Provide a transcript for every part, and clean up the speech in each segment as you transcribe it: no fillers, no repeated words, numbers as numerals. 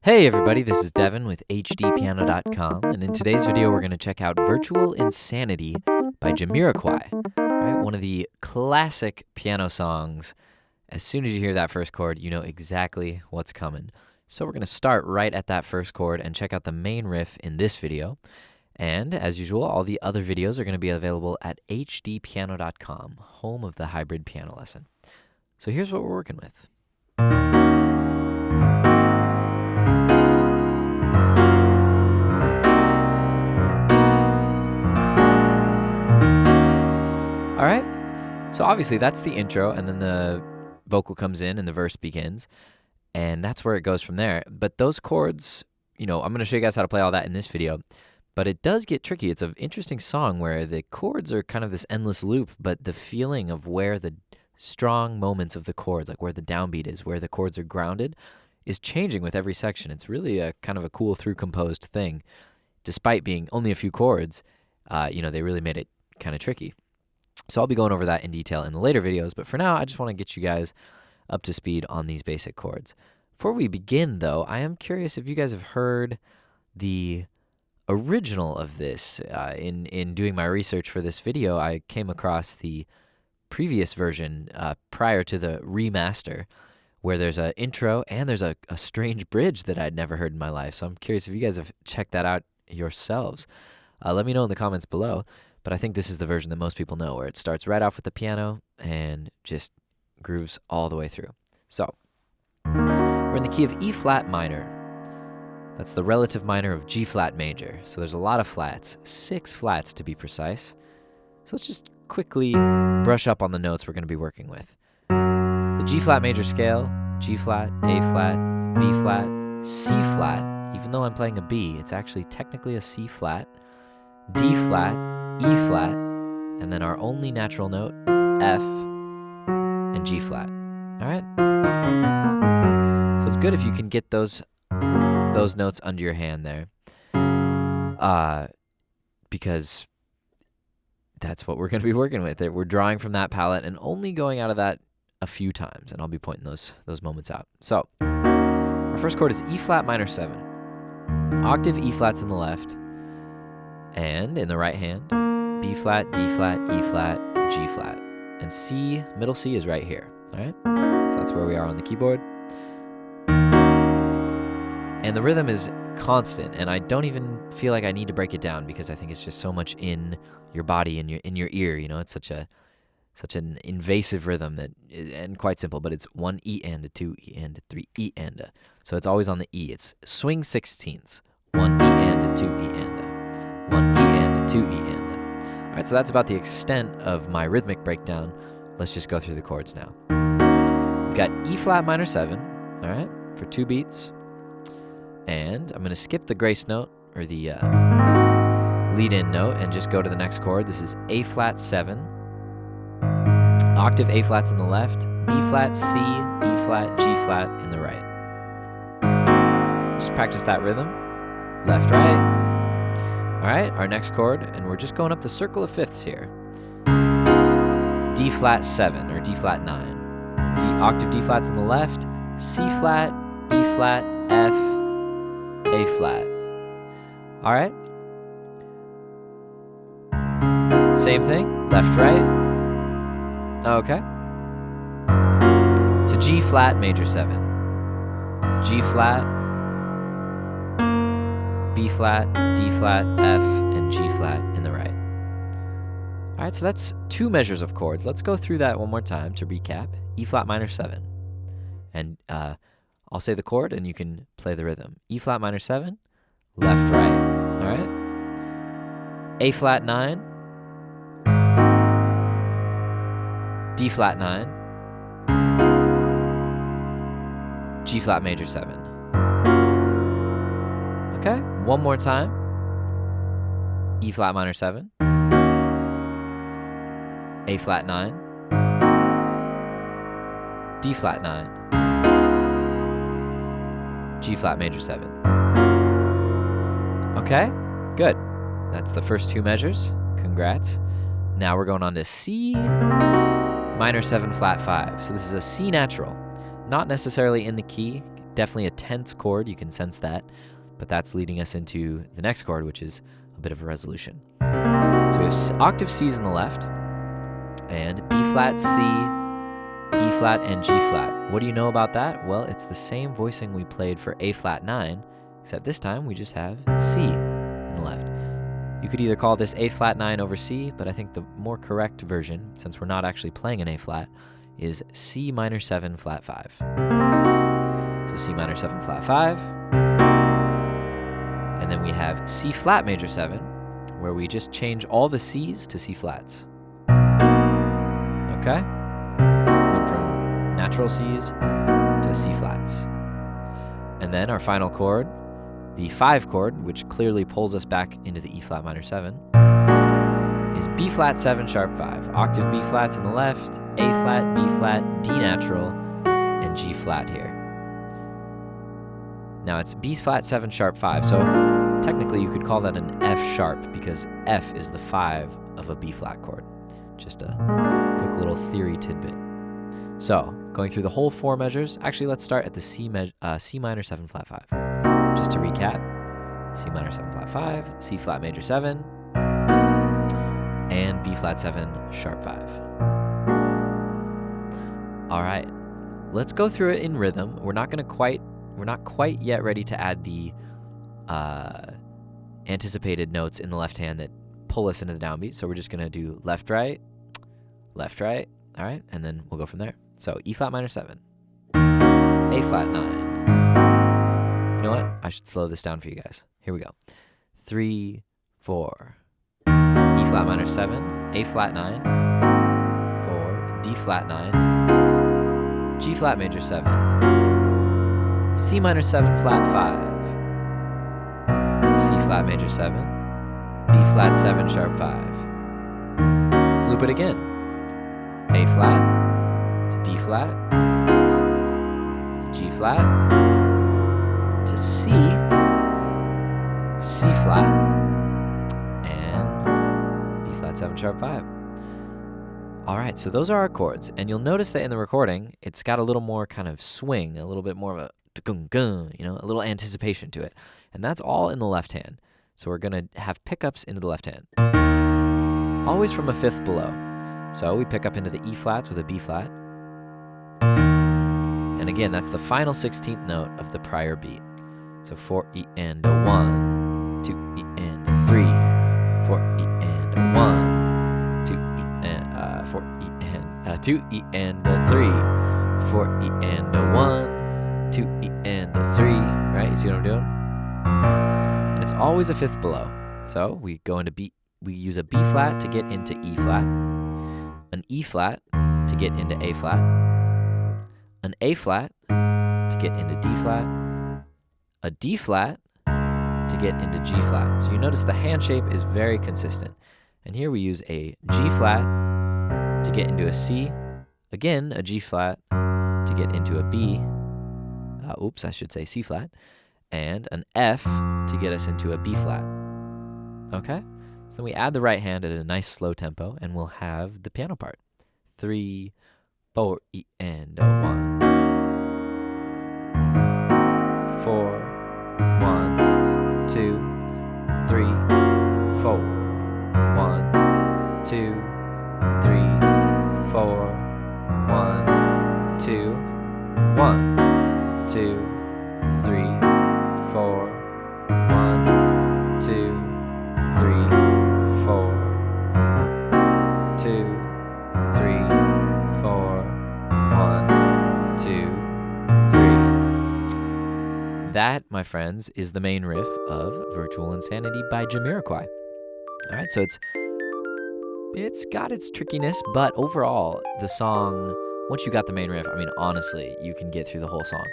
Hey everybody, this is Devin with HDpiano.com, and in today's video we're going to check out Virtual Insanity by Jamiroquai, right? One of the classic piano songs. As soon as you hear that first chord, you know exactly what's coming. So we're going to start right at that first chord and check out the main riff in this video. And as usual, all the other videos are going to be available at HDpiano.com, home of the hybrid piano lesson. So here's what we're working with. All right, so obviously that's the intro, and then the vocal comes in and the verse begins, and that's where it goes from there. But those chords, I'm going to show you guys how to play all that in this video, but it does get tricky. It's an interesting song where the chords are kind of this endless loop, but the feeling of where the strong moments of the chords, like where the downbeat is, where the chords are grounded, is changing with every section. It's really a kind of a cool through composed thing. Despite being only a few chords, they really made it kind of tricky. So I'll be going over that in detail in the later videos, but for now, I just want to get you guys up to speed on these basic chords. Before we begin, though, I am curious if you guys have heard the original of this. In doing my research for this video, I came across the previous version prior to the remaster, where there's an intro and there's a strange bridge that I'd never heard in my life. So I'm curious if you guys have checked that out yourselves. Let me know in the comments below. But I think this is the version that most people know, where it starts right off with the piano and just grooves all the way through. So we're in the key of E flat minor. That's the relative minor of G flat major. So there's a lot of flats, 6 flats to be precise. So let's just quickly brush up on the notes we're going to be working with. The G flat major scale, G flat, A flat, B flat, C flat. Even though I'm playing a B, it's actually technically a C flat, D flat, E flat, and then our only natural note, F, and G flat. All right? So it's good if you can get those notes under your hand there, because that's what we're going to be working with. We're drawing from that palette and only going out of that a few times, and I'll be pointing those moments out. So our first chord is E flat minor 7. Octave E flats in the left, and in the right hand, B flat, D flat, E flat, G flat. And C, middle C is right here, all right? So that's where we are on the keyboard. And the rhythm is constant, and I don't even feel like I need to break it down because I think it's just so much in your body, in your ear, It's such an invasive rhythm and quite simple, but it's 1 E and a 2 E and a 3 E and a. So it's always on the E. It's swing 16ths. 1 E and a 2 E and a. 1 E and a 2 E and a. All right, so that's about the extent of my rhythmic breakdown. Let's just go through the chords now. We've got E flat minor 7, all right, for 2 beats. And I'm going to skip the grace note, or the lead-in note, and just go to the next chord. This is A flat 7. Octave A flats in the left, B flat, C, E flat, G flat in the right. Just practice that rhythm. Left, right. All right, our next chord, and we're just going up the circle of fifths here. D flat 7, or D flat 9. Octave D flats in the left, C flat, E flat, F, A flat. All right. Same thing, left, right. Okay. To G flat major 7. G flat, B flat, D flat, F, and G flat in the right. All right, so that's 2 measures of chords. Let's go through that one more time to recap. E flat minor 7. And I'll say the chord and you can play the rhythm. E flat minor 7, left, right. All right. A flat 9. D flat 9. G flat major 7. Okay, one more time. E flat minor 7. A flat 9. D flat 9. G flat major 7. Okay, good. That's the first 2 measures. Congrats. Now we're going on to C minor 7 flat 5. So this is a C natural. Not necessarily in the key. definitely a tense chord. You can sense that. But that's leading us into the next chord, which is a bit of a resolution. So we have octave C's on the left, and B flat, C, E flat, and G flat. What do you know about that? Well, it's the same voicing we played for A flat 9, except this time we just have C in the left. You could either call this A flat 9 over C, but I think the more correct version, since we're not actually playing an A flat, is C minor 7 flat 5. So C minor 7 flat 5. And then we have C flat major 7, where we just change all the C's to C flats. Okay? Went from natural C's to C flats. And then our final chord, the 5 chord, which clearly pulls us back into the E flat minor 7, is B flat 7 sharp 5. Octave B flats on the left, A flat, B flat, D natural, and G flat here. Now it's B flat 7 sharp 5, so technically you could call that an F sharp because F is the 5 of a B flat chord. Just a quick little theory tidbit. So going through the whole 4 measures, actually let's start at the C minor 7 flat 5. Just to recap, C minor 7 flat 5, C flat major 7, and B flat 7 sharp 5. All right, let's go through it in rhythm. We're not quite yet ready to add the anticipated notes in the left hand that pull us into the downbeat. So we're just gonna do left, right, all right, and then we'll go from there. So E flat minor 7, A flat 9. You know what? I should slow this down for you guys. Here we go. 3, 4. E flat minor 7, A flat 9, 4, D flat 9, G flat major 7, C minor 7 flat 5, C flat major 7, B flat 7 sharp 5. Let's loop it again. A flat to D flat to G flat to C, C flat, and B flat 7 sharp 5. All right, so those are our chords, and you'll notice that in the recording, it's got a little more kind of swing, a little bit more of a a little anticipation to it. And that's all in the left hand. So we're gonna have pickups into the left hand. Always from a fifth below. So we pick up into the E flats with a B flat. And again, that's the final 16th note of the prior beat. So 4 E and a 1, 2 E and a 3, 4 E and a 1, 2 E and 4 E and 2 E and a 3, 4 E and a 1, 2 E and a 3, right? You see what I'm doing? And it's always a fifth below. So we go into B, we use a B flat to get into E flat, an E flat to get into A flat, an A flat to get into D flat, a D flat to get into G flat. So you notice the hand shape is very consistent. And here we use a G flat to get into a C, again a G flat to get into a B, I should say C flat, and an F to get us into a B flat. Okay? So then we add the right hand at a nice slow tempo, and we'll have the piano part. 3, 4 E and a 1. 4, 1, 2, 3, 4. 1, 2, 3, 4. 1, 2, 1, 2, 3, 4. 1, 2, 3, 4. 2, 3, 4. 1, 2, 3. That, my friends, is the main riff of Virtual Insanity by Jamiroquai. All right, so it's got its trickiness, but overall, the song, once you got the main riff, I mean, honestly, you can get through the whole song.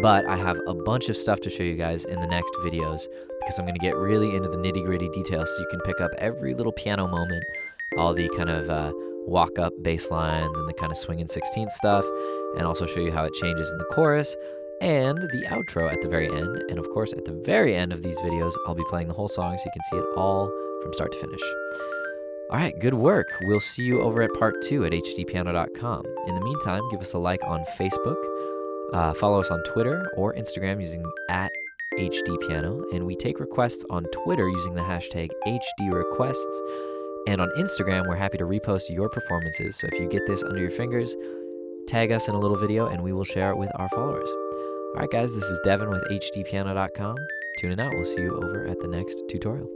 But I have a bunch of stuff to show you guys in the next videos because I'm going to get really into the nitty-gritty details so you can pick up every little piano moment, all the kind of walk-up bass lines and the kind of swinging 16th stuff, and also show you how it changes in the chorus and the outro at the very end. And of course, at the very end of these videos, I'll be playing the whole song so you can see it all from start to finish. All right, good work. We'll see you over at part 2 at HDpiano.com. In the meantime, give us a like on Facebook, Follow us on Twitter or Instagram using @HDpiano, and we take requests on Twitter using the hashtag HDrequests. And on Instagram, we're happy to repost your performances. So if you get this under your fingers, tag us in a little video and we will share it with our followers. All right, guys, this is Devin with HDpiano.com. Tune in out. We'll see you over at the next tutorial.